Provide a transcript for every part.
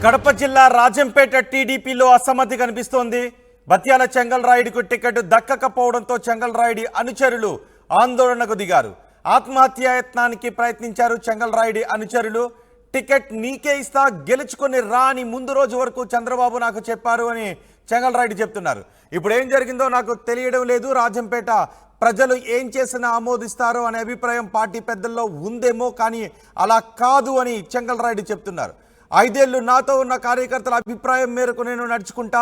కడప జిల్లా రాజంపేట టీడీపీలో అసమ్మతి కనిపిస్తోంది. బత్యాల చెంగల్ రాయుడికి టికెట్ దక్కకపోవడంతో చెంగల్ రాయుడి అనుచరులు ఆందోళనకు దిగారు. ఆత్మహత్యాయత్నానికి ప్రయత్నించారు చెంగల్ రాయుడి అనుచరులు. టికెట్ నీకే ఇస్తా, గెలుచుకొని రా అని ముందు రోజు వరకు చంద్రబాబు నాకు చెప్పారు అని చెంగల్ రాయుడు చెప్తున్నారు. ఇప్పుడు ఏం జరిగిందో నాకు తెలియడం లేదు, రాజంపేట ప్రజలు ఏం చేసినా ఆమోదిస్తారు అనే అభిప్రాయం పార్టీ పెద్దల్లో ఉందేమో, కానీ అలా కాదు అని చెంగల్ రాయుడు చెప్తున్నారు. 5 ఏళ్లు నాతో ఉన్న కార్యకర్తల అభిప్రాయం మేరకు నేను నడుచుకుంటా,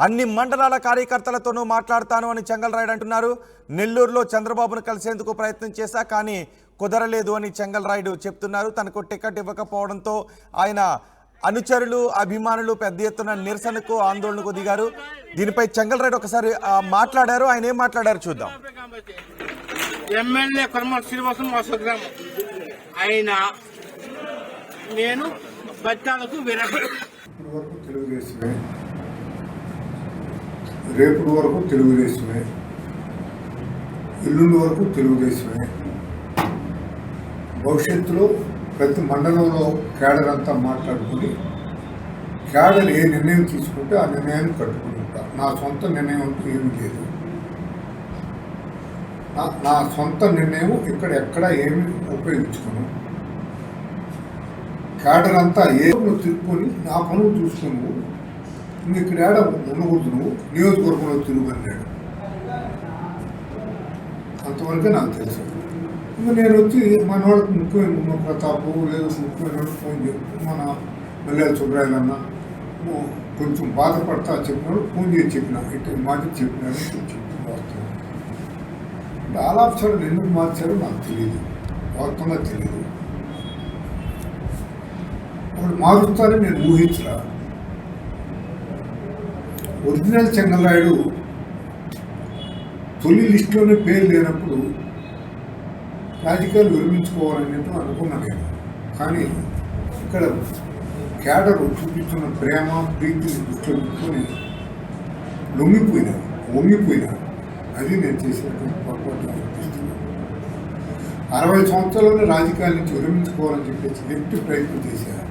అన్ని మండలాల కార్యకర్తలతోనూ మాట్లాడతాను అని చెంగల్ రాయుడు అంటున్నారు. నెల్లూరులో చంద్రబాబును కలిసేందుకు ప్రయత్నం చేశా, కానీ కుదరలేదు అని చెంగల్ రాయుడు చెప్తున్నారు. తనకు టికెట్ ఇవ్వకపోవడంతో ఆయన అనుచరులు అభిమానులు పెద్ద ఎత్తున నిరసనకు ఆందోళనకు దిగారు. దీనిపై చెంగల్ రాయుడు ఒకసారి మాట్లాడారు. ఆయన ఏం మాట్లాడారు చూద్దాం. ఎమ్మెల్యే కొరమల శ్రీనివాసం మా స్వగ్రామం ఆయన నేను బత్తాలకు వరకు తెలుగుదేశమే, రేపు వరకు తెలుగుదేశమే, ఎల్లుండి వరకు తెలుగుదేశమే. భవిష్యత్తులో ప్రతి మండలంలో క్యాడర్ అంతా మాట్లాడుకుని క్యాడర్ ఏ నిర్ణయం తీసుకుంటే ఆ నిర్ణయాన్ని కట్టుకుని ఉంటారు. నా సొంత నిర్ణయం అంటూ ఏమీ లేదు. నా సొంత నిర్ణయం ఇక్కడ ఎక్కడ ఏమి ఉపయోగించుకున్నాను. క్యాడర్ అంతా ఏ తిరుక్కొని నా పనులు చూసుకుని నువ్వు ఇక్కడ ఏడ ఉండకూడదు, నువ్వు నియోజకవర్గంలో తిరుగు అన్నాడు. అంతవరకే నాకు తెలుసు. ఇంకా నేను వచ్చి మన వాళ్ళకి ముఖ్యమైన ప్రతాపు లేదు ముఖ్యమైన వాళ్ళకి ఫోన్ చెప్పి మన మల్లెల సుబ్రాయలన్న కొంచెం బాధపడతా చెప్పినాడు, ఫోన్ చేసి చెప్పిన ఇటు మాట చెప్పినాడు చెప్పి వాస్తవం. అంటే ఆల్ ఆఫ్ సడన్ ఎందుకు మార్చారో నాకు తెలియదు, వాస్తవంగా తెలియదు. వాళ్ళు మారుస్తారని నేను ఊహించరా. ఒరిజినల్ చెంగల్ రాయుడు తొలి లిస్టులోనే పేరు లేనప్పుడు రాజకీయాలు విరమించుకోవాలనేట్టు అనుకున్నా నేను. కానీ ఇక్కడ క్యాడర్ చూపిస్తున్న ప్రేమ ప్రీతిని దృష్టిలో పెట్టుకొని వంగిపోయినా అది నేను చేసినటువంటి పొరపాటు అనిపిస్తున్నాను. 60 సంవత్సరాల్లోనే రాజకీయాల నుంచి విరమించుకోవాలని చెప్పేసి గట్టి ప్రయత్నం చేశారు.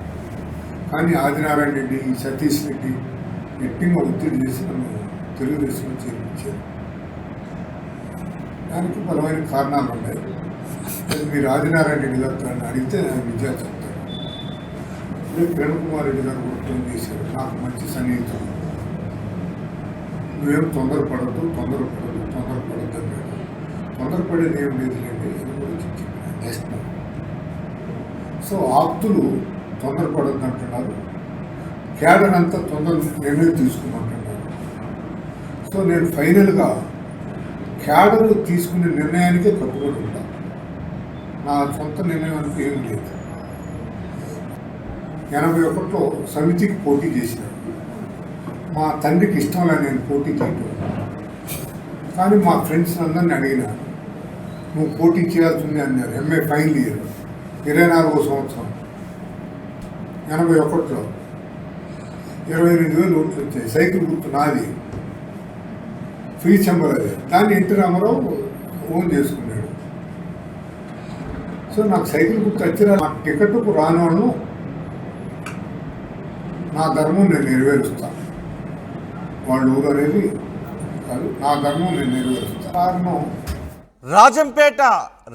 కానీ ఆదినారాయణ రెడ్డి, సతీష్ రెడ్డి గట్టిగా ఒత్తిడి చేసి నన్ను తెలుగుదేశంలో చేర్పించారు. దానికి బలమైన కారణాలు ఉన్నాయి. మీరు ఆదినారాయణ రెడ్డి గారితో అడిగితే ఆయన నిజాలు చెప్తారు. ఇదే కిరణ్ కుమార్ రెడ్డి గారు కూడా ఫోన్ చేశారు, నాకు మంచి సన్నిహితుడు, నువ్వేం తొందరపడద్దు అన్నాడు. తొందరపడేది ఏం లేదులేండి అని కూడా చెప్పిన నెక్స్ట్. సో ఆప్తులు తొందరపడద్దు అంటున్నారు, క్యాడర్ అంతా తొందర నిర్ణయం తీసుకోమంటున్నారు. సో నేను ఫైనల్గా క్యాడర్ తీసుకునే నిర్ణయానికే కట్టుబడి ఉంటాను. నా సొంత నిర్ణయం అంటూ ఏమీ లేదు. 81లో సమితికి పోటీ చేశాను. మా తండ్రికి ఇష్టం లేదు నేను పోటీ చేయటం. కానీ మా ఫ్రెండ్స్ అందరినీ అడిగినా, నువ్వు పోటీ చేయాల్సిందే అన్నారు. ఎంఏ ఫైనల్ ఇయర్ 24వ సంవత్సరం 81లో 28,000 ఓట్లు వచ్చాయి. సైకిల్ గుర్తు నాది, ఫ్రీ చెంబర్ అదే. దాన్ని ఎన్టీ రామారావు ఓన్ చేసుకున్నాడు. సో నాకు సైకిల్ గుర్తు వచ్చిన నా టికెట్కు రాని వాళ్ళు నా ధర్మం నేను నెరవేరుస్తాను. వాళ్ళ ఊరు అనేది కాదు, నా ధర్మం నేను నెరవేరుస్తాను. కారణం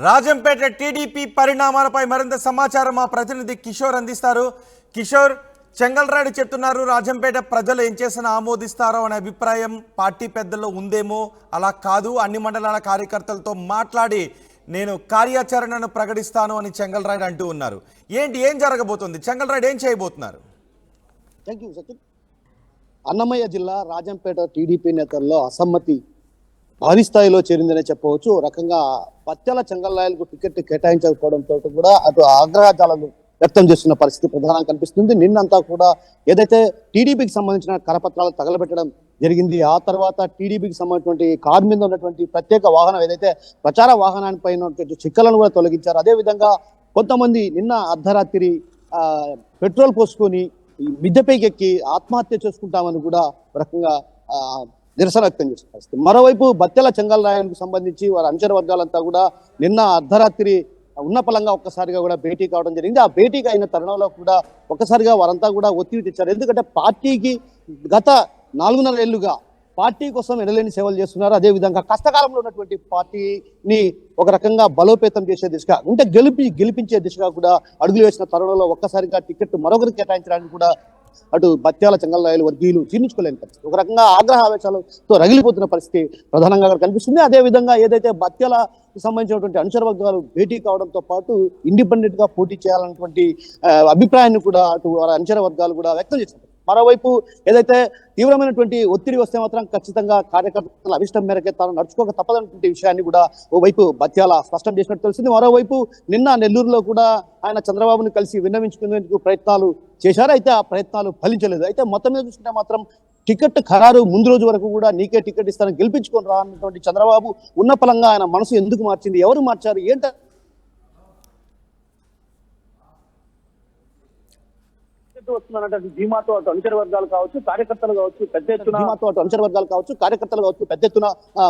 రాజంపేట టీడీపీ పరిణామాలపై మరింత సమాచారం మా ప్రతినిధి కిషోర్ అందిస్తారు. కిషోర్, చెంగల్ రాయుడు చెప్తున్నారు రాజంపేట ప్రజలు ఏం చేసినా ఆమోదిస్తారో అనే అభిప్రాయం పార్టీ పెద్దల్లో ఉందేమో, అలా కాదు అన్ని మండలాల కార్యకర్తలతో మాట్లాడి నేను కార్యాచరణను ప్రకటిస్తాను అని చెంగల్ రాయుడు అంటూ ఉన్నారు. ఏం జరగబోతుంది? చెంగల్ రాయుడు ఏం చేయబోతున్నారు? Thank you Sachin. అన్నమయ్య జిల్లా రాజంపేట టీడీపీ నేతల్లో అసమ్మతి భారీ స్థాయిలో చేరిందనే చెప్పవచ్చు. రకంగా బత్యాల చెంగల్ రాయుడుకు టికెట్ కేటాయించకపోవడంతో కూడా అటు ఆగ్రహజాలను వ్యక్తం చేస్తున్న పరిస్థితి ప్రధానంగా కనిపిస్తుంది. నిన్నంతా కూడా ఏదైతే టీడీపీకి సంబంధించిన కరపత్రాలు తగలబెట్టడం జరిగింది, ఆ తర్వాత టీడీపీకి సంబంధించినటువంటి కారు మీద ఉన్నటువంటి ప్రత్యేక వాహనం ఏదైతే ప్రచార వాహనానికి ఉన్నటువంటి చిక్కలను కూడా తొలగించారు. అదేవిధంగా కొంతమంది నిన్న అర్ధరాత్రి పెట్రోల్ పోసుకొని మిద్దెపైకి ఎక్కి ఆత్మహత్య చేసుకుంటామని కూడా రకంగా నిరసన వ్యక్తం చేసిన పరిస్థితి. మరోవైపు బత్యాల చెంగల్ రాయుడుకు సంబంధించి వారి అనుచర వర్గాలంతా కూడా నిన్న అర్ధరాత్రి ఉన్నపలంగా ఒక్కసారిగా కూడా భేటీ కావడం జరిగింది. ఆ భేటీకి అయిన తరుణంలో కూడా ఒక్కసారిగా వారంతా కూడా ఒత్తిడి తెచ్చారు. ఎందుకంటే పార్టీకి గత 4.5 ఏళ్లుగా పార్టీ కోసం ఎనలేని సేవలు చేస్తున్నారు. అదేవిధంగా కష్టకాలంలో ఉన్నటువంటి పార్టీని ఒక రకంగా బలోపేతం చేసే దిశగా అంటే గెలిపించే దిశగా కూడా అడుగులు వేసిన తరుణంలో ఒక్కసారిగా టికెట్ మరొకరికి కేటాయించడానికి కూడా అటు బత్యాల చెంగల్రాయుడు వర్గీయులు జీర్ణించుకోలేని పరిస్థితి, ఒక రకంగా ఆగ్రహావేశాలతో రగిలిపోతున్న పరిస్థితి ప్రధానంగా అక్కడ కనిపిస్తుంది. అదేవిధంగా ఏదైతే బత్యాల సంబంధించినటువంటి అనుచర వర్గాలు భేటీ కావడంతో పాటు ఇండిపెండెంట్ గా పోటీ చేయాలన్నటువంటి అభిప్రాయాన్ని కూడా అటు అనుచర వర్గాలు కూడా వ్యక్తం చేశారు. మరోవైపు ఏదైతే తీవ్రమైనటువంటి ఒత్తిడి వస్తే మాత్రం ఖచ్చితంగా కార్యకర్తల అభిష్టం మేరకే తాను నడుచుకోక తప్పదన్నటువంటి విషయాన్ని కూడా ఓవైపు బత్యాల స్పష్టం చేసినట్టు తెలిసింది. మరోవైపు నిన్న నెల్లూరులో కూడా ఆయన చంద్రబాబును కలిసి విన్నవించుకునేందుకు ప్రయత్నాలు చేశారు. అయితే ఆ ప్రయత్నాలు ఫలించలేదు. అయితే మొత్తం మీద చూసుకుంటే మాత్రం టికెట్ ఖరారు ముందు రోజు వరకు కూడా నీకే టికెట్ ఇస్తానని గెలిపించుకొని రా అన్నటువంటి చంద్రబాబు ఉన్న పలంగా ఆయన మనసు ఎందుకు మార్చింది, ఎవరు మార్చారు ఏంట వస్తున్నటువంటి ధీమాతో అటు అనుచర వర్గాలు కావచ్చు, కార్యకర్తలు కావచ్చు పెద్ద ఎత్తున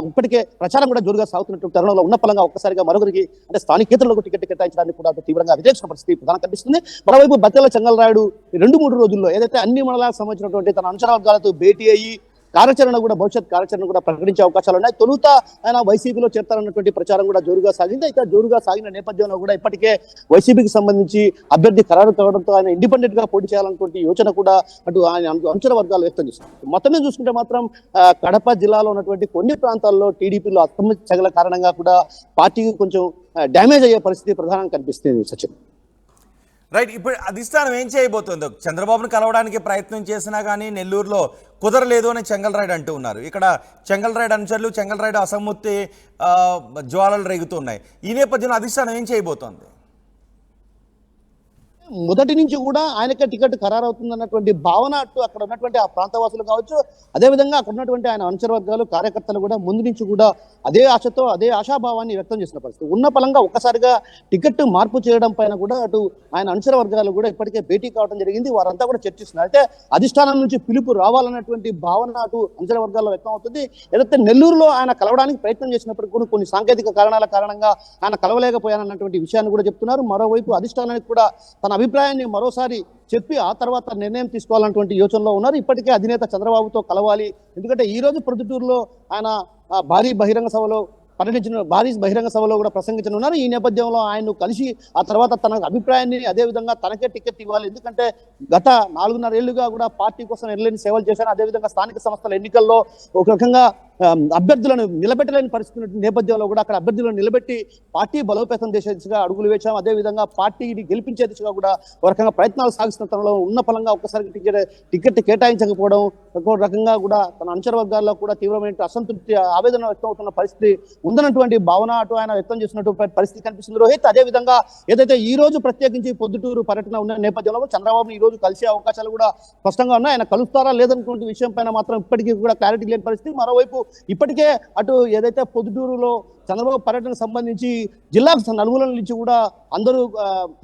ఇప్పటికే ప్రచారం కూడా జోరుగా సాగుతున్నటువంటి తరుణంలో ఉన్న పలంగా ఒక్కసారిగా మరొకరికి అంటే స్థానికేతరులకు టికెట్ కేటాయించడానికి కూడా తీవ్రంగా వ్యతిరేక పరిస్థితి ప్రధానం కనిపిస్తుంది. మరోవైపు బత్యాల చెంగల్రాయుడు 2-3 రోజుల్లో ఏదైతే అన్ని మండలాలకు సంబంధించినటువంటి తన అనుచర వర్గాలతో భేటీ అయ్యి భవిష్యత్ కార్యాచరణ కూడా ప్రకటించే అవకాశాలు ఉన్నాయి. తొలుత ఆయన వైసీపీలో చేరతారన్నటువంటి ప్రచారం కూడా జోరుగా సాగింది. అయితే జోరుగా సాగిన నేపథ్యంలో కూడా ఇప్పటికే వైసీపీకి సంబంధించి అభ్యర్థి ఖరారు కావడంతో ఆయన ఇండిపెండెంట్ గా పోటీ చేయాలన్నటువంటి యోచన కూడా అటు ఆయన అనుచర వర్గాలు వ్యక్తం చేస్తారు. మొత్తం మీద చూసుకుంటే మాత్రం కడప జిల్లాలో ఉన్నటువంటి కొన్ని ప్రాంతాల్లో టీడీపీలో అసమ్మతి చెగల కారణంగా కూడా పార్టీకి కొంచెం డ్యామేజ్ అయ్యే పరిస్థితి ప్రధానంగా కనిపిస్తుంది. సచిన్ రైట్, ఇప్పుడు అధిష్టానం ఏం చేయబోతుందో చంద్రబాబును కలవడానికి ప్రయత్నం చేసినా కానీ నెల్లూరులో కుదరలేదు అని చెంగల్రాయుడు అంటూ ఉన్నారు. ఇక్కడ చెంగల్రాయుడు అనుచరులు చెంగల్రాయుడు అసమ్మతి జ్వాలలు రేగుతున్నాయి. ఈ నేపథ్యంలో అధిష్టానం ఏం చేయబోతోంది? మొదటి నుంచి కూడా ఆయనకే టికెట్ ఖరారు అవుతుంది అన్నటువంటి భావన అటు అక్కడ ఉన్నటువంటి ఆ ప్రాంతవాసులు కావచ్చు, అదేవిధంగా అక్కడ ఉన్నటువంటి ఆయన అనుచర వర్గాలు కార్యకర్తలు కూడా ముందు నుంచి కూడా అదే ఆశతో అదే ఆశాభావాన్ని వ్యక్తం చేసిన పరిస్థితి ఉన్న పలంగా ఒక్కసారిగా టికెట్ మార్పు చేయడం పైన కూడా అటు ఆయన అనుచర వర్గాలు కూడా ఇప్పటికే భేటీ కావడం జరిగింది. వారంతా కూడా చర్చిస్తున్నారు. అయితే అధిష్టానం నుంచి పిలుపు రావాలన్నటువంటి భావన అటు అనుచర వర్గాల్లో వ్యక్తం అవుతుంది. ఏదైతే నెల్లూరులో ఆయన కలవడానికి ప్రయత్నం చేసినప్పటికీ కూడా కొన్ని సాంకేతిక కారణాల కారణంగా ఆయన కలవలేకపోయానన్నటువంటి విషయాన్ని కూడా చెప్తున్నారు. మరోవైపు అధిష్టానానికి కూడా తన అభిప్రాయాన్ని మరోసారి చెప్పి ఆ తర్వాత నిర్ణయం తీసుకోవాలన్నటువంటి యోచనలో ఉన్నారు. ఇప్పటికే అధినేత చంద్రబాబుతో కలవాలి. ఎందుకంటే ఈ రోజు ప్రొద్దుటూరులో ఆయన భారీ బహిరంగ సభలో కూడా ప్రసంగించనున్నారు. ఈ నేపథ్యంలో ఆయన్ను కలిసి ఆ తర్వాత తన అభిప్రాయాన్ని అదేవిధంగా తనకే టికెట్ ఇవ్వాలి. ఎందుకంటే గత 4.5 ఏళ్లుగా కూడా పార్టీ కోసం ఎనలేని సేవలు చేశారు. అదేవిధంగా స్థానిక సంస్థల ఎన్నికల్లో ఒక రకంగా అభ్యర్థులను నిలబెట్టలేని పరిస్థితి నేపథ్యంలో కూడా అక్కడ అభ్యర్థులను నిలబెట్టి పార్టీ బలోపేతం చేసే దిశగా అడుగులు వేశాం. అదేవిధంగా పార్టీని గెలిపించే దిశగా కూడా ఒక రకంగా ప్రయత్నాలు సాగిస్తున్న తనలో ఉన్న ఫలంగా ఒక్కసారి టికెట్ కేటాయించకపోవడం, ఒక రకంగా కూడా తన అనుచర వర్గాల్లో కూడా తీవ్రమైన అసంతృప్తి ఆవేదన వ్యక్తం అవుతున్న పరిస్థితి ఉందన్నటువంటి భావన అటు ఆయన వ్యక్తం చేసినటువంటి పరిస్థితి కనిపిస్తుంది. రోహిత్, అదేవిధంగా ఏదైతే ఈ రోజు ప్రత్యేకించి పొద్దుటూరు పర్యటన ఉన్న నేపథ్యంలో చంద్రబాబును ఈ రోజు కలిసే అవకాశాలు కూడా స్పష్టంగా ఉన్నాయి. ఆయన కలుస్తారా లేదన్నటువంటి విషయం పైన మాత్రం ఇప్పటికీ కూడా క్లారిటీ లేని పరిస్థితి. మరోవైపు ఇప్పటికే అటు ఏదైతే పొద్దుటూరులో చంద్రబాబు పర్యటనకు సంబంధించి జిల్లాకు నలుగుల నుంచి కూడా అందరూ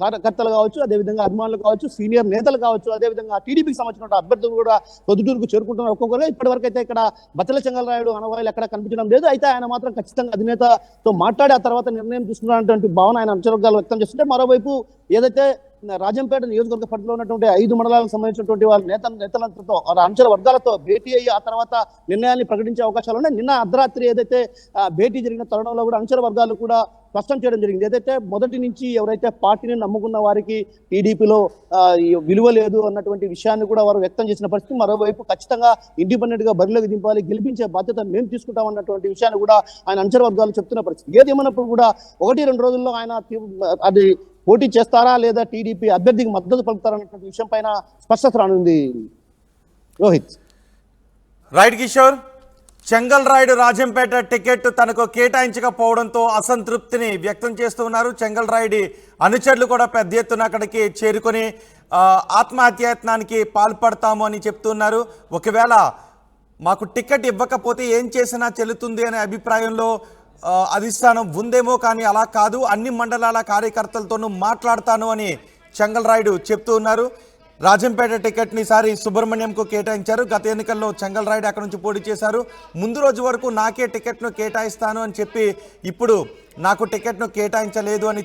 కార్యకర్తలు కావచ్చు, అదేవిధంగా అభిమానులు కావచ్చు, సీనియర్ నేతలు కావచ్చు, అదేవిధంగా టీడీపీకి సంబంధించిన అభ్యర్థులు కూడా పొద్దుటూరుకు చేరుకుంటున్నారు. ఒక్కొక్కరు ఇప్పటివరకు అయితే ఇక్కడ బత్యాల చెంగల్రాయుడు అనవాయిలు ఎక్కడ కనిపించడం లేదు. అయితే ఆయన మాత్రం ఖచ్చితంగా అధినేతతో మాట్లాడి ఆ తర్వాత నిర్ణయం తీసుకున్నటువంటి భావన ఆయన అంచనాలు వ్యక్తం చేస్తుంటే, మరోవైపు ఏదైతే రాజంపేట నియోజకవర్గ పరిధిలో ఉన్నటువంటి 5 మండలాలకు సంబంధించినటువంటి వాళ్ళ నేతలతో అనుచర వర్గాలతో భేటీ అయ్యి ఆ తర్వాత నిర్ణయాన్ని ప్రకటించే అవకాశాలు ఉన్నాయి. నిన్న అర్ధరాత్రి ఏదైతే భేటీ జరిగిన తరుణంలో కూడా అనుచర వర్గాలు కూడా స్పష్టం చేయడం జరిగింది. ఏదైతే మొదటి నుంచి ఎవరైతే పార్టీని నమ్ముకున్న వారికి టీడీపీలో విలువ లేదు అన్నటువంటి విషయాన్ని కూడా వారు వ్యక్తం చేసిన పరిస్థితి. మరోవైపు ఖచ్చితంగా ఇండిపెండెంట్ గా బరిలోకి దింపాలి, గెలిపించే బాధ్యత మేము తీసుకుంటాం అన్నటువంటి విషయాన్ని కూడా ఆయన అనుచర వర్గాలు చెప్తున్న పరిస్థితి. ఏది ఏమన్నప్పుడు కూడా 1-2 రోజుల్లో ఆయన అది పోటీ చేస్తారా లేదా టీడీపీ అభ్యర్థికి మద్దతు పలుకుతారన్నటువంటి విషయం పైన స్పష్టత రానుంది. రోహిత్. రైట్ కిషోర్, చెంగల్రాయుడు రాజంపేట టికెట్ తనకు కేటాయించకపోవడంతో అసంతృప్తిని వ్యక్తం చేస్తున్నారు. చెంగల్రాయుడి అనుచరులు కూడా పెద్ద ఎత్తున అక్కడికి చేరుకొని ఆత్మహత్యాయత్నానికి పాల్పడతాము అని చెప్తున్నారు. ఒకవేళ మాకు టికెట్ ఇవ్వకపోతే ఏం చేసినా చెల్లుతుంది అనే అభిప్రాయంలో అధిష్టానం ఉందేమో, కానీ అలా కాదు, అన్ని మండలాల కార్యకర్తలతోనూ మాట్లాడతాను అని చెంగల్రాయుడు చెప్తూ ఉన్నారు. రాజంపేట టికెట్ని ఈసారి సుబ్రహ్మణ్యంకు కేటాయించారు. గత ఎన్నికల్లో చెంగల్ రాయుడు అక్కడ నుంచి పోటీ చేశారు. ముందు రోజు వరకు నాకే టికెట్ను కేటాయిస్తాను అని చెప్పి ఇప్పుడు నాకు టికెట్ను కేటాయించలేదు అని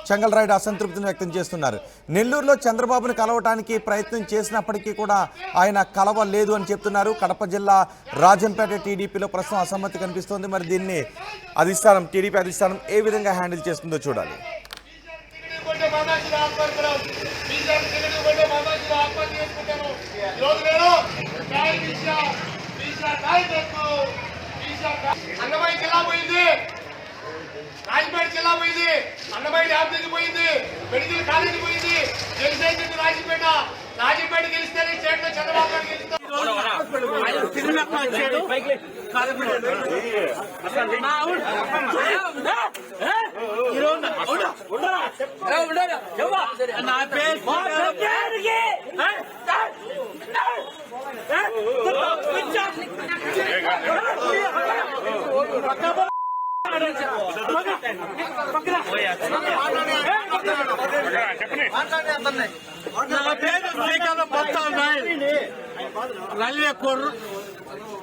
చెంగల్ రాయుడు అసంతృప్తిని వ్యక్తం చేస్తున్నారు. నెల్లూరులో చంద్రబాబును కలవటానికి ప్రయత్నం చేసినప్పటికీ కూడా ఆయన కలవలేదు అని చెప్తున్నారు. కడప జిల్లా రాజంపేట టీడీపీలో ప్రస్తుతం అసమ్మతి కనిపిస్తోంది. మరి దీన్ని అధిష్టానం, టీడీపీ అధిష్టానం ఏ విధంగా హ్యాండిల్ చేస్తుందో చూడాలి. అన్నమయ్య జిల్లా పోయింది, రాజంపేట జిల్లా పోయింది, అన్నమయ్య డ్యామ్ దగ్గర పోయింది, మెడికల్ కాలేజీ పోయింది, గెలిచేది రాజంపేట. రాజంపేట గెలిస్తేనే స్టేట్ లో చంద్రబాబు నాయుడు గెలుస్తారు. నా పేరు శ్రీకాకుళం బొత్సాల రైల్వే కోర్టు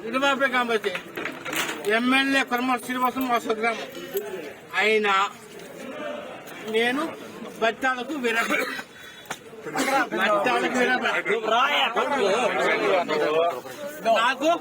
ఇటువైపే కాబట్టి ఎమ్మెల్యే కుర్మ శ్రీనివాసం మా స్వగ్రామం అయినా నేను బత్తాలకు నాకు